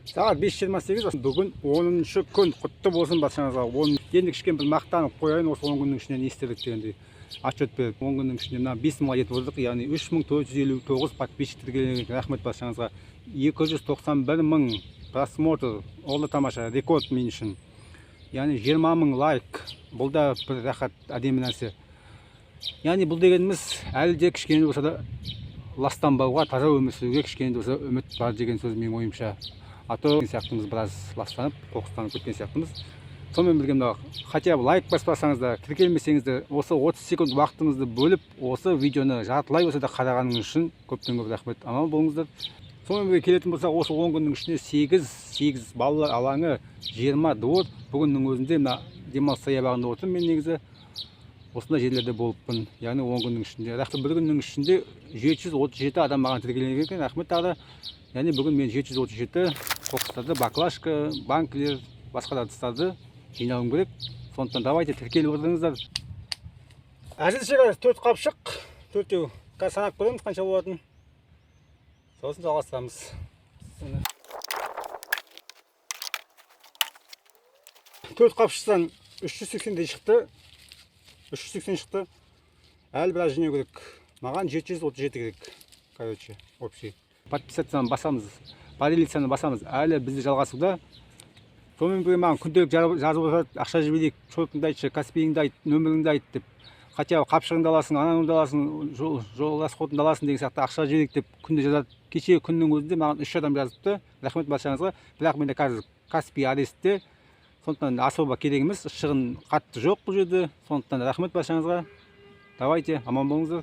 Сағат 5:28 бүгін 10-шы күн, құтты болсын баршаңызға. Енді кішкене бір мақтанып қояйын, осы 10 күннің ішінде не істедік дегендей отчет беріп, 10 күннің ішінде мына 5 мыңға жетіп отырдық, яғни 3459 подписчиктер, рахмет баршаңызға. 291 мың просмотр, ол да тамаша, рекорд мен үшін. Яғни 20 мың лайк, бұл да бір рахат, әдемі нәрсе. Яғни бұл дегеніміз әлі де кішкене болса да ластанбауға, таза өмір сүруге кішкене болса үміт бар деген сөз менің ойымша. А то сияқтымыз біраз ластанып, қоқыстанып кеткен сияқтымыз. Сонымен бірге мына хотя бы лайк баспасаңыз да, тіркелмесеңіз де, осы 30 секунд уақытыңызды бөліп, осы видеоны жартылай болса да қарағаныңыз үшін көптен көп рахмет. Аман болыңыздар. Сонымен бірге келетін болсақ, осы 10 күннің ішінде 8 балалар алаңы, 20 двор. Бүгіннің өзінде мына демалыс саябағында отырмын мен негізі. Осындай жерлерде болыппын. Яғни 10 күннің ішінде. Рахмет, бір күннің ішінде 737 адам маған тіркелген екен. Рахмет тағы да. Яғни бүгін мен 737 қоқыстарды, баклажка, банкілер, басқа да ыдыстарды жинауым керек. Сондықтан давайте тіркеліп отырыңыздар. Әзірше 4 қапшық, 4-еу. Қазір санап көреміз қанша болатынын. Сосын жалғастырамыз. 4 қапшықтан 380 шықты. 380 шықты. Әлі біраз жинау керек. Маған 737 керек. Короче, общий. Подписацияны басамыз, поделицияны басамыз. Әлі бізді жалғасуда. Сонымен бірге маған күнделік жазып отырады, ақша жіберейік, шотыңды айтшы, каспиіңді айт, нөміріңді айт деп. Хотя қапшығыңды аласың, анаңды аласың, жол расходыңды аласың деген сияқты ақша жіберейік деп күнде жазады. Кеше күннің өзінде маған 3 адам жазыпты. Рахмет баршаңызға. Бірақ менде қазір Каспий арестте. Сондықтан особо керек емес, шығын қатты жоқ бұл жерде. Сондықтан рахмет баршаңызға. Давайте, аман болыңыздар.